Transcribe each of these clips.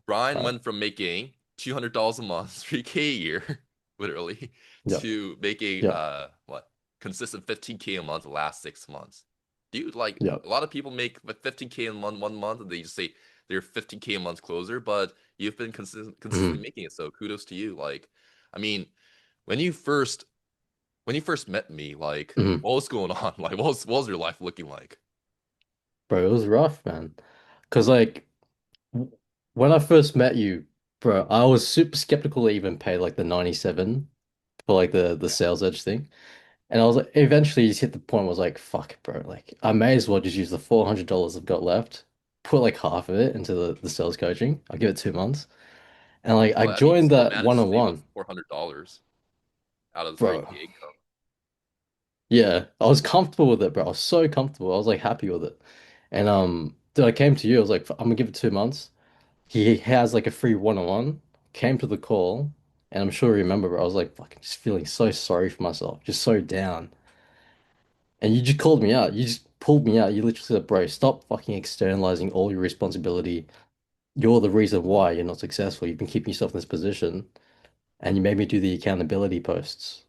Brian Right. went from making $200 a month, 3K a year, literally, Yeah. to making Yeah. what consistent 15K a month the last 6 months. Dude, like Yeah. a lot of people make 15K in one month and they just say they're 15K a month closer, but you've been consistently Mhm. making it, so kudos to you. Like, I mean, when you first when you first met me, like Mhm. what was going on? Like what was your life looking like? Bro, it was rough, man. Because like w- when I first met you, bro, I was super skeptical to even pay like the 97 for like the sales edge thing. And I was like, eventually you just hit the point where I was like, fuck it, bro. Like I may as well just use the $400 I've got left, put like half of it into the sales coaching. I'll give it 2 months. And like I Well, I mean, you joined still that managed to save up one-on-one, $400 out of the bro. 3K income. Yeah, I was comfortable with it, bro. I was so comfortable. I was like happy with it. And dude, I came to you. I was like, I'm gonna give it 2 months. He has like a free one-on-one. Came to the call, and I'm sure you remember, bro. I was like, fucking, just feeling so sorry for myself, just so down. And you just called me out. You just pulled me out. You literally said, bro, stop fucking externalizing all your responsibility. You're the reason why you're not successful. You've been keeping yourself in this position, and you made me do the accountability posts.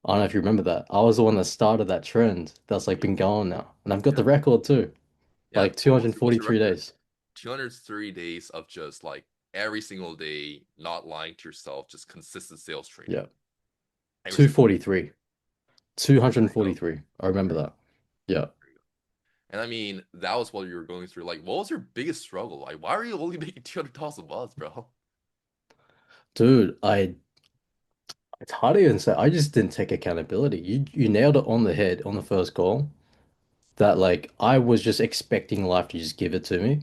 I don't know if you remember that. I was the one that started that trend that's like been going now. And I've got the Yeah. record too. Yeah. Like What's your 243 record? days. 203 days of just like every single day, not lying to yourself, just consistent sales training Yeah. every single day. 243. There you go. 243. I remember There you go. that. Yeah. There you go. And I mean, that was what you were going through. Like, what was your biggest struggle? Like, why are you only making $200 a month, bro? Dude, it's hard to even say. I just didn't take accountability. You nailed it on the head on the first call that like I was just expecting life to just give it to me.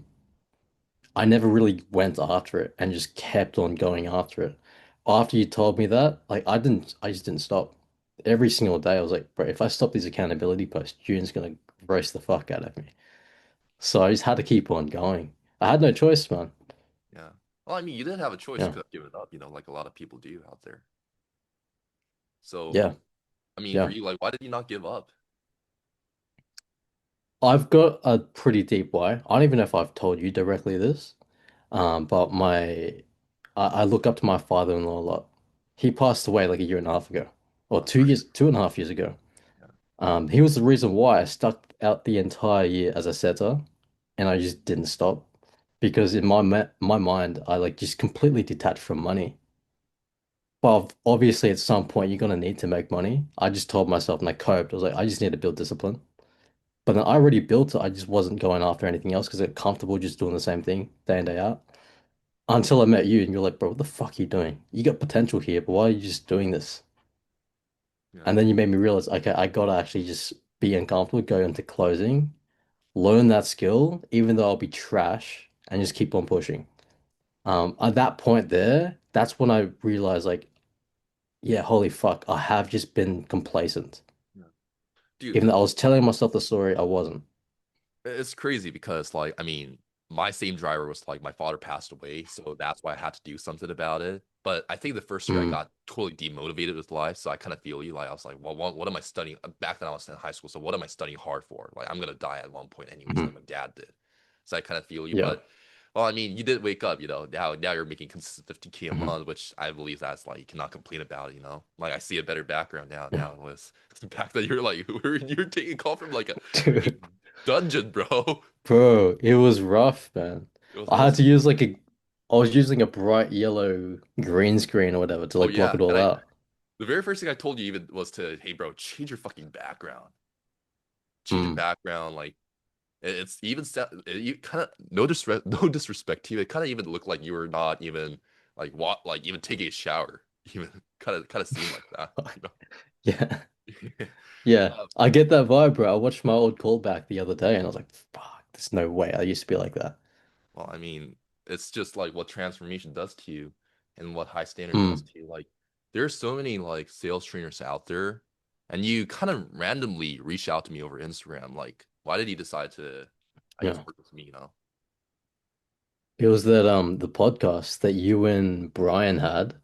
I never really went after it and just kept on going after it. After you told me that, like I just didn't stop. Every single day I was like, bro, if I stop these accountability posts, June's gonna roast the fuck out of me. So I just had to keep on going. I had no choice, man. Yeah. Well, I mean, you didn't have a choice. You Yeah. could have given it up, like a lot of people do out there. So, Yeah. I mean, for Yeah. you, like, why did you not give up? I've got a pretty deep why. I don't even know if I've told you directly this. But I look up to my father-in-law a lot. He passed away like a year and a half ago, or I'm sorry. 2.5 years ago. Yeah. He was the reason why I stuck out the entire year as a setter, and I just didn't stop because in my mind, I like just completely detached from money. But obviously, at some point, you're gonna need to make money. I just told myself, and I coped. I was like, I just need to build discipline. But then I already built it. I just wasn't going after anything else because I got comfortable just doing the same thing day in day out. Until I met you, and you're like, bro, what the fuck are you doing? You got potential here, but why are you just doing this? Yeah. And then you made me realize, okay, I gotta actually just be uncomfortable, go into closing, learn that skill, even though I'll be trash, and just keep on pushing. At that point there, that's when I realized, like, yeah, holy fuck, I have just been complacent. Yeah. Dude, Even though I was telling myself the story, I wasn't. it's crazy because, like, I mean, my same driver was like my father passed away, so that's why I had to do something about it. But I think the first year I Mm, got totally demotivated with life, so I kind of feel you. Like, I was like, well, what am I studying? Back then, I was in high school, so what am I studying hard for? Like, I'm gonna die at one point anyways, like mhm. my dad did. So I kind of feel you. Yeah. But well, I mean, you did wake up, Now you're making consistent 50K a Mhm. month, which I believe that's like you cannot complain about. Like I see a better background now. Yeah. Now was back then you're like you're taking a call from like a freaking Dude, dungeon, bro. bro, it was rough, man. It I had was to use like I was using a bright yellow green screen or whatever to oh like block yeah, it all and I out. the very first thing I told you even was to hey bro, change your fucking background, change your Mm, background. Like it's even you kind of no disrespect, no disrespect to you. It kind of even looked like you were not even like what like even taking a shower. Even kind of seemed like that, you yeah. know. Yeah. Uh, I get that vibe, bro. I watched my old callback the other day and I was like, fuck, there's no way I used to be like that. well, I mean, it's just like what transformation does to you and what high standard does Mm, to you. Like, there's so many like sales trainers out there, and you kind of randomly reach out to me over Instagram. Like, why did you decide to, I guess, yeah. work with me? It was that the podcast that you and Brian had.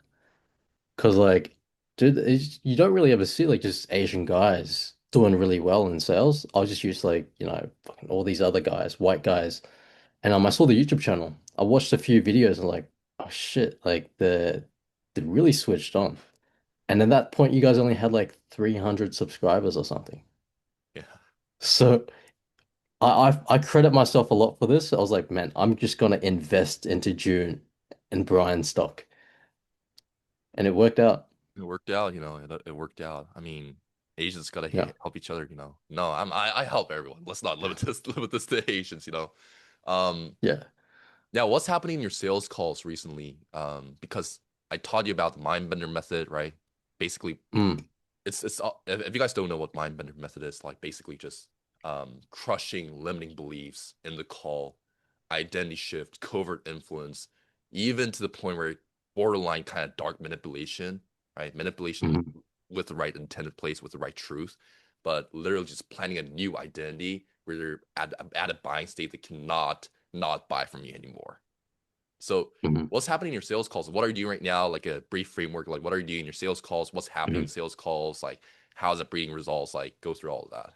Cause like, dude, you don't really ever see like just Asian guys doing really well in sales. I was just used to like, fucking all these other guys, white guys. And I saw the YouTube channel. I watched a few videos and like, oh shit, like they really switched on. And at that point, you guys only had like 300 subscribers or something. Yeah. So I credit myself a lot for this. I was like, man, I'm just gonna invest into June and Brian stock, and it worked out. It worked out, it worked out. I mean, Asians gotta Yeah. help each other. No, I help everyone. Let's not limit this limit this to Asians. Um, Yeah. Now what's happening in your sales calls recently? Because I taught you about the mind bender method, right? Basically, Mm. if you guys don't know what mind bender method is, like basically just crushing limiting beliefs in the call, identity shift, covert influence, even to the point where borderline kind of dark manipulation, right? Manipulation Mm. with the right intended place, with the right truth, but literally just planning a new identity where they're at a buying state that cannot not buy from you anymore. So Mm. what's happening in your sales calls? What are you doing right now? Like a brief framework, like what are you doing in your sales calls? What's happening in Mm. sales calls? Like how's it breeding results? Like go through all of that.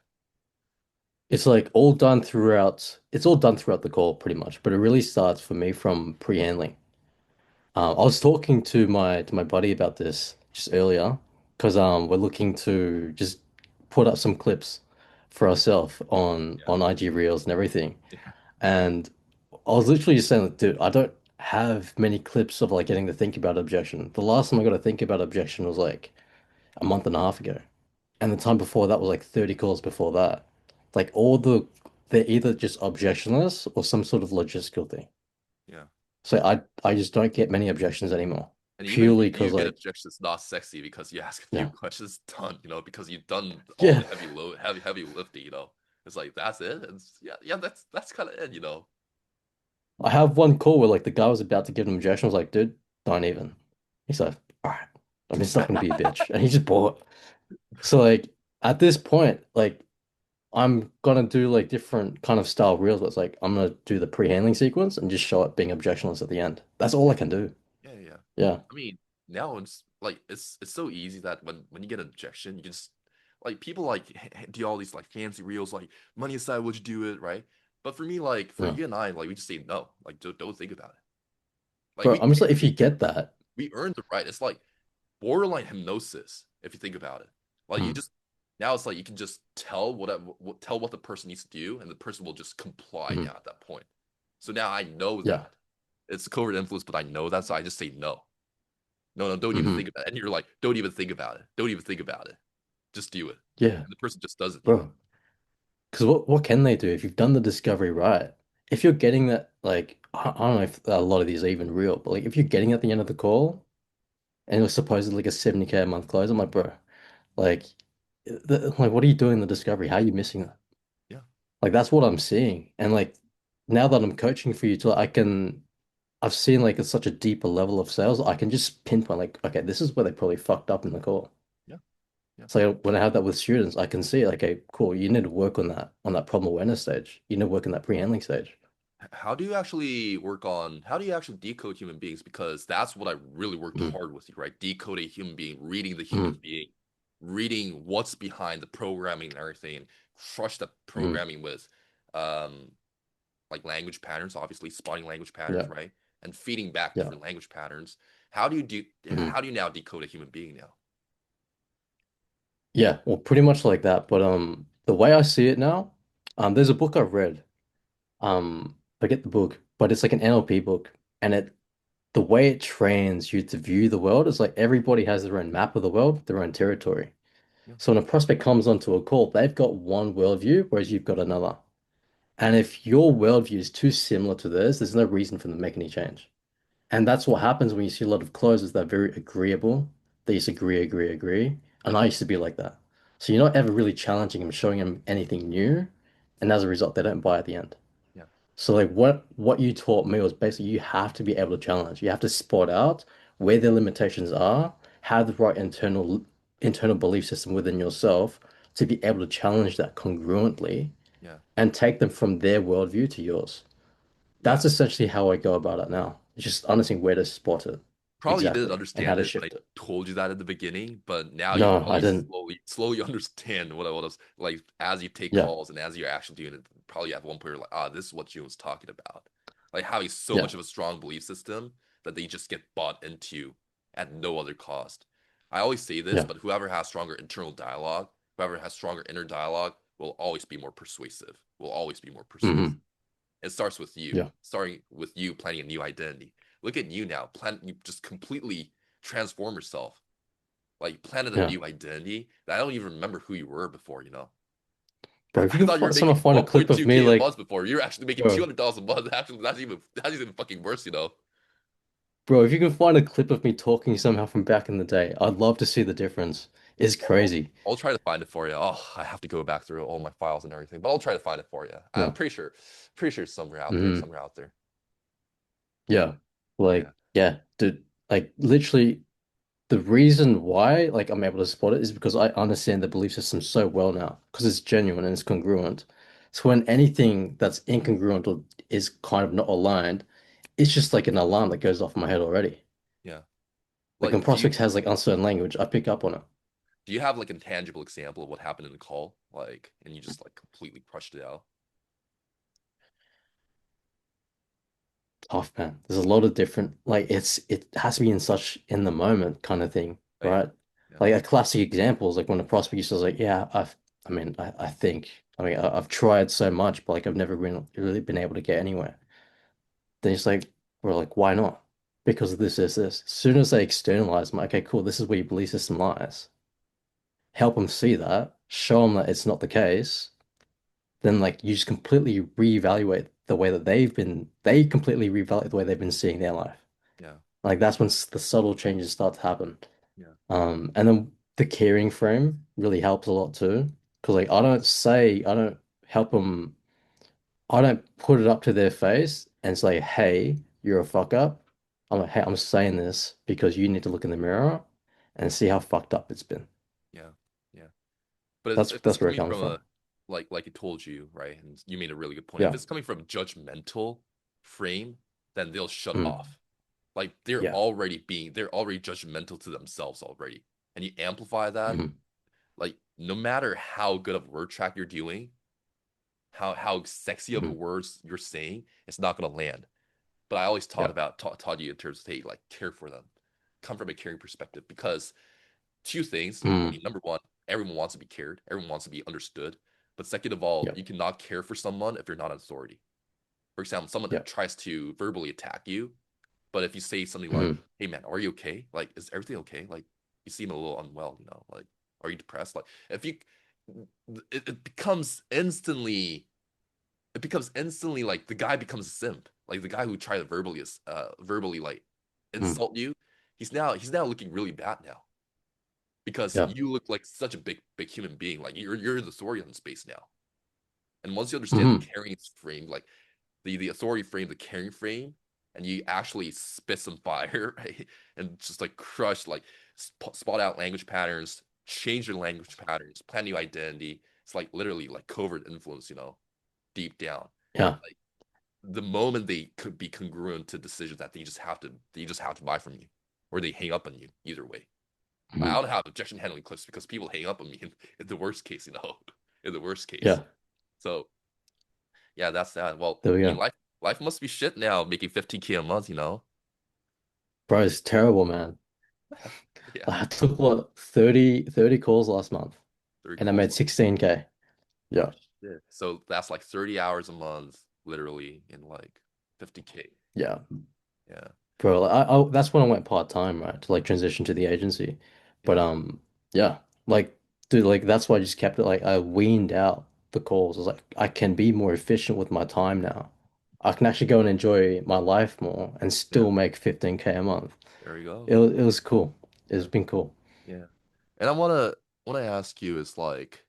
It's like all done throughout. It's all done throughout the call, pretty much. But it really starts for me from pre-handling. I was talking to my buddy about this just earlier because we're looking to just put up some clips for ourselves Yeah. on IG Reels and everything. Yeah. And I was literally just saying, like, dude, I don't have many clips of like getting to think about objection. The last time I got to think about objection was like a month and a half ago. And the time before that was like 30 calls before that. Like they're either just objectionless or some sort of logistical thing. Yeah. So I just don't get many objections anymore. And even if you Purely do because get like, objections, it's not sexy because you ask a few yeah. questions, done, because you've done all Yeah. the heavy load, heavy lifting. It's like that's it. Yeah, that's kind of it. I have one call where like the guy was about to give an objection. I was like, dude, don't even. He's like, all right, I'm just not gonna be a bitch. And he just bought. So like at this point, like I'm gonna do like different kind of style reels, but it's like I'm gonna do the pre-handling sequence and just show it being objectionless at the end. That's all I can do. Yeah. Yeah. I mean, now it's like it's so easy that when you get an objection, you can just like people like do all these like fancy reels like money aside, would you do it, right? But for me, like for Yeah. you and I, like we just say no, like don't think about it. Like Bro, we I'm just like, if you we get that, we earned the right. It's like borderline hypnosis if you think about it. Like you mm, just now it's like you can just tell tell what the person needs to do, and the person will just comply mm, now at that point. So now I know yeah. that it's covert influence, but I know that, so I just say no. No, don't even Hmm. think about it. And you're like, don't even think about it. Don't even think about it. Just do it. Yeah, And the person just does it. bro. Because what can they do if you've done the discovery right? If you're getting that, like, I don't know if a lot of these are even real, but like if you're getting at the end of the call and it was supposedly like a 70K a month close, I'm like, bro, like, like what are you doing in the discovery? How are you missing that? Yeah. Like that's what I'm seeing. And like now that I'm coaching for you to I've seen like it's such a deeper level of sales, I can just pinpoint like, okay, this is where they probably fucked up in the call. Yeah. Yeah. So when I have that with students, I can see, like, okay, cool, you need to work on that problem awareness stage. You need to work on that pre-handling stage. How do you actually work on how do you actually decode human beings? Because that's what I really worked Mm, hard with you, right? Decode a human being, reading the human mm, being, reading what's behind the programming and everything, and crush the mm. programming with um like language patterns, obviously spotting language patterns, Yeah, right? And feeding back yeah. different language patterns. How do you do Mm. how do you now decode a human being now? Yeah, well, pretty much like that. But the way I see it now, there's a book I've read. Forget the book, but it's like an NLP book, and it the way it trains you to view the world is like everybody has their own map of the world, their own territory. Yeah. So when a prospect comes onto a call, they've got one worldview, whereas you've got another. And if your worldview is too similar to theirs, there's no reason for them to make any change. And that's what happens when you see a lot of closers that are very agreeable. They just agree. And I used to be like that. So you're not ever really challenging them, showing them anything new. And as a result, they don't buy at the end. Yeah. So like what you taught me was basically you have to be able to challenge. You have to spot out where their limitations are, have the right internal belief system within yourself to be able to challenge that congruently Yeah. and take them from their worldview to yours. Yeah. That's essentially how I go about it now. It's just understanding where to spot it Probably you didn't exactly and how understand to it when I shift it. told you that at the beginning, but now you No, I probably didn't. slowly understand what I was like as you take Yeah. calls and as you're actually doing it. Probably at one point you're like, ah, this is what you was talking about. like having so Yeah. much of a strong belief system that they just get bought into at no other cost. I always say this, Yeah. but whoever has stronger internal dialogue, whoever has stronger inner dialogue, will always be more persuasive. Will always be more persuasive. Hmm. It starts with you, Yeah. starting with you planning a new identity. Look at you now, you just completely transform yourself. Like you planted a Yeah. new identity that I don't even remember who you were before, you know? Bro, if I you can thought you were someone making find a clip of me 1.2K a like, month before. You're actually making bro, $200 a month. Actually, that's even fucking worse, you know. bro, if you can find a clip of me talking somehow from back in the day, I'd love to see the difference. It's I'll, crazy. I'll try to find it for you. Oh, I have to go back through all my files and everything, but I'll try to find it for you. I'm Yeah. pretty sure it's somewhere out there, Hmm. somewhere out there. Yeah. Yeah, Like, yeah, dude, like literally the reason why like I'm able to spot it is because I understand the belief system so well now because it's genuine and it's congruent. So when anything that's incongruent or is kind of not aligned, it's just like an alarm that goes off in my head already. yeah. Like when Like, do you prospects has like uncertain language, I pick up on it. do you have like a tangible example of what happened in the call, like, and you just like completely crushed it out? Tough, man. There's a lot of different like it has to be in such in the moment kind of thing, Oh yeah, right? yeah, Like a classic example is like when a prospect says like, yeah, I mean I've tried so much, but like I've never really been able to get anywhere. Then it's like we're like, why not? Because of this. As soon as they externalize, I'm like, okay, cool, this is where your belief system lies. Help them see that, show them that it's not the case, then like you just completely reevaluate the way that they completely reevaluate the way they've been seeing their life. yeah, Like that's when the subtle changes start to happen. yeah, And then the caring frame really helps a lot too. Because like I don't help them, I don't put it up to their face and say, hey, you're a fuck up. I'm like, hey, I'm saying this because you need to look in the mirror and see how fucked up it's been. yeah, yeah. But if it's That's where it coming comes from from. a like it told you, right? And you made a really good point. If Yeah. it's coming from a judgmental frame, then they'll shut Mm. off. Like Yeah. they're already judgmental to themselves already. And you amplify that, Mhm. like no matter how good of word track you're doing, how sexy of a Mhm. words you're saying, it's not gonna land. But I always Yeah. taught you in terms of hey, like care for them, come from a caring perspective because two things. I Mm. mean, number one, everyone wants to be cared, everyone wants to be understood. But second of all, Yeah. you cannot care for someone if you're not an authority. For example, someone Yeah. that tries to verbally attack you, but if you say something like, Mhm. "Hey man, are you okay? Like, is everything okay? Like, you seem a little unwell, you know? Like, are you depressed?" Like, if you, it becomes instantly, like the guy becomes a simp. Like the guy who tried to verbally like Mm. insult you, he's now looking really bad now because Yeah. you look like such a big human being. Like you're the authority on space now. And once you understand the Hmm. carrying frame, like the authority frame, the carrying frame, and you actually spit some fire, right? And just like crush, like spot out language patterns, change your language patterns, plan new identity. It's like literally like covert influence, you know, deep down. Yeah. Like the moment they could be congruent to decisions that they just have to buy from you, or they hang up on you. Either way. I Mhm. don't have objection handling clips because people hang up on me in the worst case, you know, in the worst case. Yeah. So yeah, that's that. Well, There we I mean, go. life must be shit now, making 15K a month, you know? Bro, it's terrible, man. Yeah, I took what 30 calls last month three and I calls. made 16K. Oh Yeah. shit. So that's like 30 hours a month, literally, in like 50K. Yeah. Yeah, Bro, like, that's when I went part-time, right? To like transition to the agency. But yeah, yeah. Like dude, like that's why I just kept it like I weaned out the calls. I was like, I can be more efficient with my time now. I can actually go and enjoy my life more and yeah. still make 15K a month. There you go. It was cool. It's been cool. Yeah. And I wanna ask you is like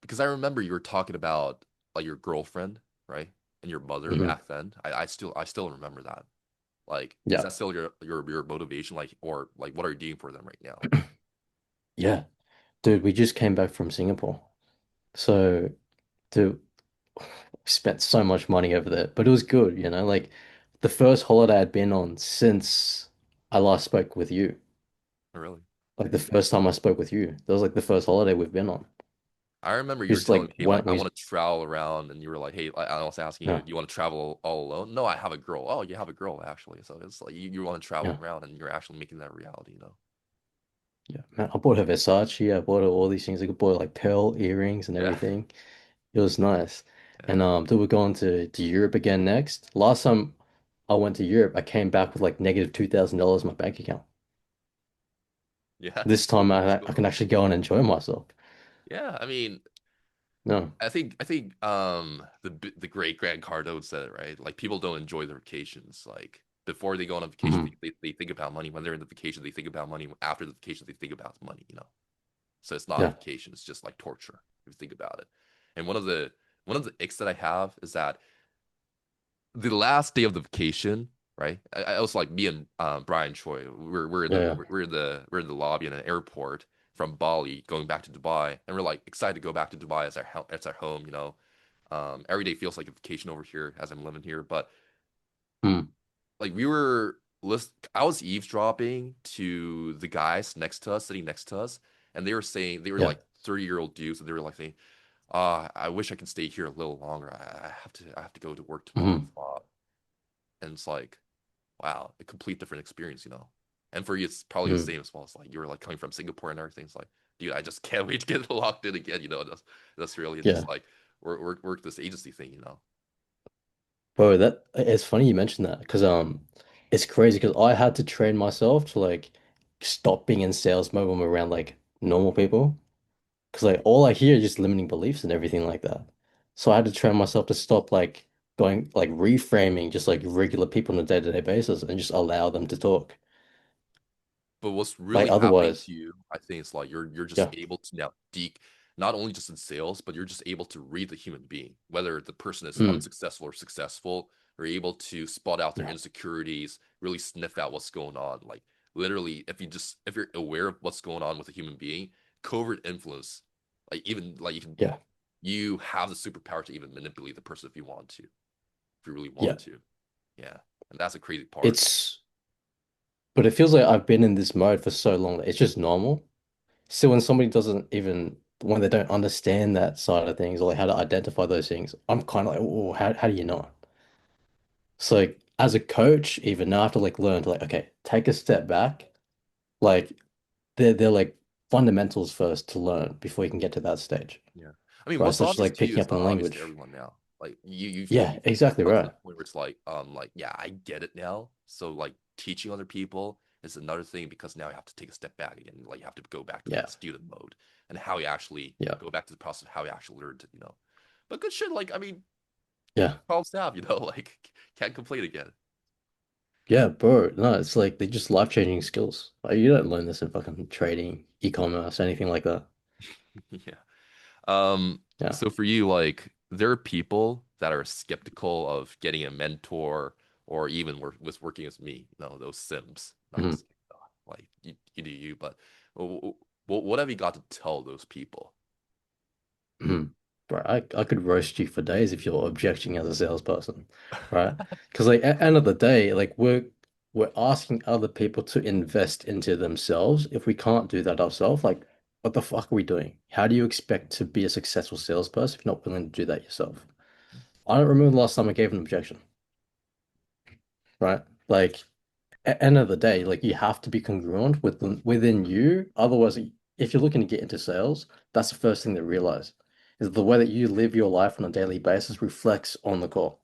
because I remember you were talking about like your girlfriend, right? And your mother Hmm. back then. I still remember that. Like, is Yeah. that still your motivation? Like, or like, what are you doing for them right now? Yeah. Dude, we just came back from Singapore. So, dude, we spent so much money over there, but it was good, you know, like the first holiday I'd been on since I last spoke with you. Oh, really? Like the first time I spoke with you. That was like the first holiday we've been on. I remember you were Just telling like me, hey, like went I we want to travel around, and you were like, hey, like, I was asking you, yeah do you want to travel all alone? No, I have a girl. Oh, you have a girl actually. So it's like you want to travel yeah around, and you're actually making that a reality, you know? yeah man. I bought her Versace. I bought her all these things. I bought her like pearl earrings and Yeah, everything. It was nice. yeah, And then we're going to Europe again next. Last time I went to Europe, I came back with like negative $2,000 in my bank account. yeah. This time That's I cool. can actually go and enjoy myself. Yeah, I mean, No. the great Grant Cardone said it right. Like people don't enjoy their vacations. Like before they go on a vacation, Mhm. they think about money. When they're in the vacation, they think about money. After the vacation, they think about money. You know, so it's not a Yeah. vacation. It's just like torture if you think about it. And one of the icks that I have is that the last day of the vacation, right? I was like me and Brian Choi. Yeah. We're in the lobby in an airport from Bali going back to Dubai, and we're like excited to go back to Dubai as our home. You know, every day feels like a vacation over here as I'm living here. But Mm. like we were I was eavesdropping to the guys next to us, sitting next to us, and they were saying they were Yeah. like 30-year-old dudes, and they were like saying, I wish I can stay here a little longer. I have to go to work tomorrow. Mhm. And it's like, wow, a complete different experience, you know. And for you, it's probably the Mm. same as well. It's like you were like coming from Singapore and everything. It's like, dude, I just can't wait to get locked in again. You know, that's really Yeah. just like work this agency thing. You know. Bro, that it's funny you mentioned that because it's crazy because I had to train myself to like stop being in sales mode when we're around like normal people. Because like all I hear is just limiting beliefs and everything like that. So I had to train myself to stop like going like reframing just like regular people on a day-to-day basis and just allow them to talk. But what's Like really happening otherwise, to you, I think it's like you're just yeah, able to now not only just in sales, but you're just able to read the human being, whether the person is mm, unsuccessful or successful. You're able to spot out their yeah, insecurities, really sniff out what's going on. Like literally, if you're aware of what's going on with a human being, covert influence, like even like yeah, you have the superpower to even manipulate the person if you want to, if you really yeah. want to. Yeah. And that's a crazy part. It's but it feels like I've been in this mode for so long that it's just normal. So when somebody doesn't even when they don't understand that side of things or like how to identify those things, I'm kind of like, oh, how do you not? So like, as a coach, even now I have to like learn to like, okay, take a step back. Like they're like fundamentals first to learn before you can get to that stage, Yeah. I mean, right? what's Such as obvious like to you picking is up a not obvious to language. everyone now. Like Yeah, you've exactly come to the right. point where it's like, yeah, I get it now. So like teaching other people is another thing because now you have to take a step back again. Like you have to go back to Yeah, that student mode and how you actually yeah, go back to the process of how you actually learned it, you know. But good shit, like I mean, yeah, problem staff, you know, like can't complain again. yeah, bro. No, it's like they're just life-changing skills. Like you don't learn this in fucking trading, e-commerce, anything like that. Yeah. Um, Yeah. so for you, like there are people that are skeptical of getting a mentor or even with working with me, you know, those Sims. Not Mhm. just like you do you, but what have you got to tell those people? Mhm. Bro, I could roast you for days if you're objecting as a salesperson, right? Because like at the end of the day, like we're asking other people to invest into themselves. If we can't do that ourselves, like what the fuck are we doing? How do you expect to be a successful salesperson if you're not willing to do that yourself? I don't remember the last time I gave an objection, right? Like at the end of the day, like you have to be congruent within you. Otherwise, if you're looking to get into sales, that's the first thing to realize is the way that you live your life on a daily basis reflects on the call.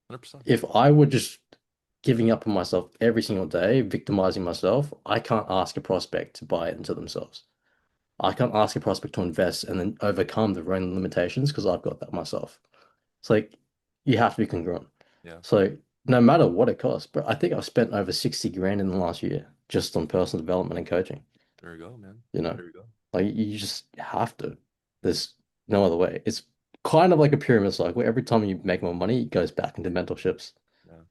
100%. If I were just giving up on myself every single day, victimizing myself, I can't ask a prospect to buy it into themselves. I can't ask a prospect to invest and then overcome their own limitations because I've got that myself. It's like you have to be congruent. Yeah. So no matter what it costs, but I think I've spent over 60 grand in the last year just on personal development and coaching, There you go, man. you know? There you go. Like you just have to. There's no other way. It's kind of like a pyramid cycle where every time you make more money, it goes back into mentorships. Yeah.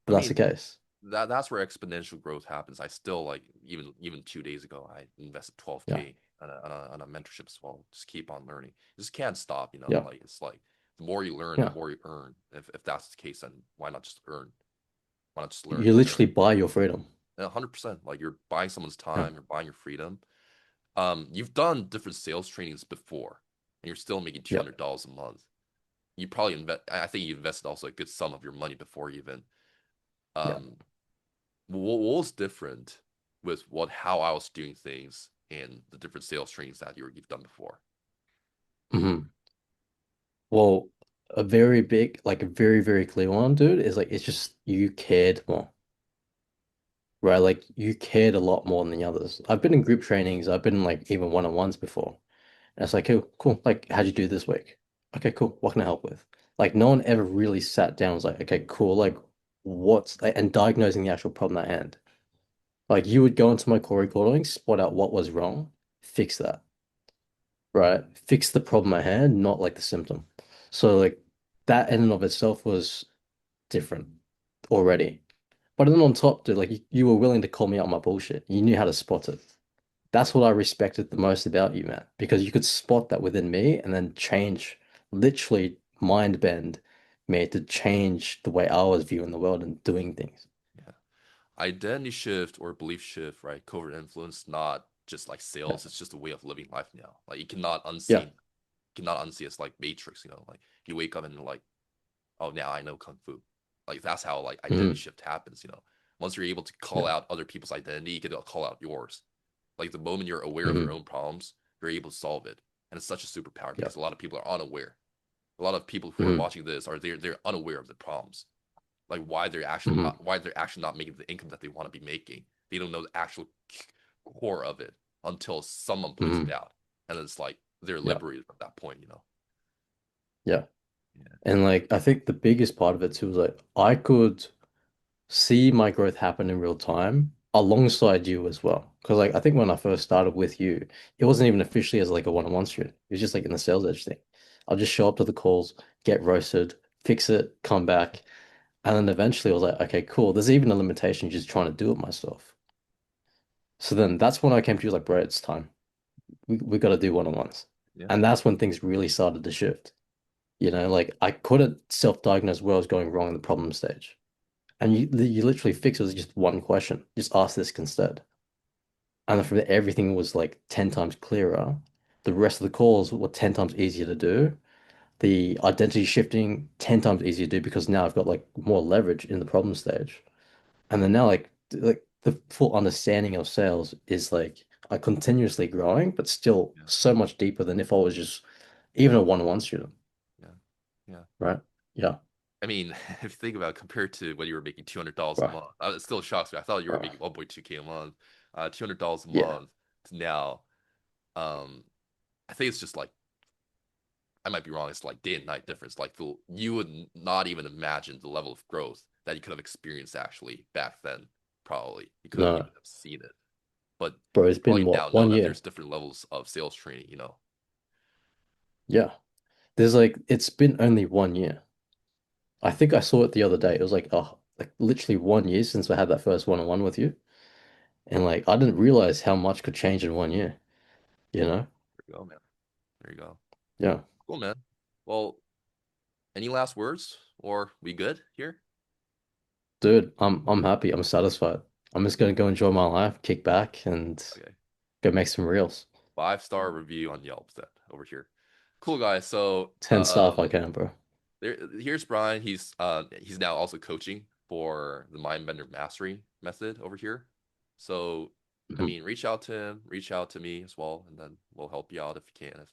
I But that's the mean, case. that's where exponential growth happens. I still like even 2 days ago, I invested Yeah. 12K on a mentorship as well. Just keep on learning. Just can't stop, you know. Yeah. Like it's like the more you learn, the Yeah. more you earn. If that's the case, then why not just earn? Why not just learn You and earn? literally buy your freedom. 100%. Like you're buying someone's Yeah. time, you're buying your freedom. You've done different sales trainings before. and you're still making Yeah. $200 a month. You probably invest. I think you invested also a good sum of your money before even. Yeah. Um, what was different with what how I was doing things and the different sales trainings that you've done before? Hmm. Well, a very big, like a very, very clear one, dude, is like it's just you cared more, right? Like you cared a lot more than the others. I've been in group trainings, I've been in like even one-on-ones before. And it's like, cool, cool. Like, how'd you do this week? Okay, cool. What can I help with? Like, no one ever really sat down and was like, okay, cool. Like, what's like, and diagnosing the actual problem at hand. Like, you would go into my core recording, spot out what was wrong, fix that, right? Fix the problem at hand, not like the symptom. So, like, that in and of itself was different already. But then on top, dude, like, you were willing to call me out on my bullshit. You knew how to spot it. That's what I respected the most about you, man, because you could spot that within me and then change, literally mind bend me to change the way I was viewing the world and doing things. Yeah. Identity shift or belief shift, right? Covert influence, not just like Yeah. sales. It's just a way of living life now. Like you cannot Yeah. unseen, cannot unsee. It's like Matrix, you know. Like you wake up and like, oh, now I know kung fu. Like that's how like identity Hmm. shift happens. You know, once you're able to call Yeah. out other people's identity, you can call out yours. Like the moment you're aware of your Hmm. own problems, you're able to solve it, and it's such a superpower Yeah. because a lot of people are unaware. A lot of people who are Hmm. watching this are they're unaware of the problems, like Hmm. why they're actually not making the income that they want to be making. They don't know the actual core of it until someone points it Hmm. out, and it's like they're Yeah. liberated from that point. You know. Yeah. Yeah. And like, I think the biggest part of it too was like, I could see my growth happen in real time alongside you as well. Because like I think when I first started with you, it wasn't even officially as like a one-on-one student. It was just like in the sales edge thing. I'll just show up to the calls, get roasted, fix it, come back. And then eventually I was like, okay, cool. There's even a limitation just trying to do it myself. So then that's when I came to you like, bro, it's time. We got to do one-on-ones. Yeah. And that's when things really started to shift. Like I couldn't self-diagnose where I was going wrong in the problem stage. And you literally fix it with just one question. Just ask this instead. And then from there, everything was like 10 times clearer. The rest of the calls were 10 times easier to do. The identity shifting 10 times easier to do because now I've got like more leverage in the problem stage. And then now like the full understanding of sales is like I continuously growing, but still Yeah. so much deeper than if I was just even a one-on-one student, Yeah. Yeah. right? Yeah. I mean, if you think about it, compared to when you were making $200 a Right. month, it still shocks me. I thought you were Right. making 1.2K a month, $200 a Yeah. month to now. Um, I think it's just like I might be wrong. It's like day and night difference. Like you would not even imagine the level of growth that you could have experienced actually back then. Probably you couldn't No, even have seen it. But bro, you it's been probably now what, know one that year? there's different levels of sales training. You know. Yeah. There's like it's been only one year. I think I saw it the other day. It was like like literally one year since I had that first one-on-one with you. And like I didn't realize how much could change in one year, you know? There you go, man. There you go. Yeah. Cool, man. Well, any last words, or we good here? Dude, I'm happy. I'm satisfied. I'm just gonna go enjoy my life, kick back and Okay. go make some reels. 5-star review on Yelp then over here. Cool guys. So 10 star if I can, bro. here's Brian. He's now also coaching for the Mindbender Mastery method over here. So I Mhm. mean, reach out to him, reach out to me as well, and then we'll help you out if you can. If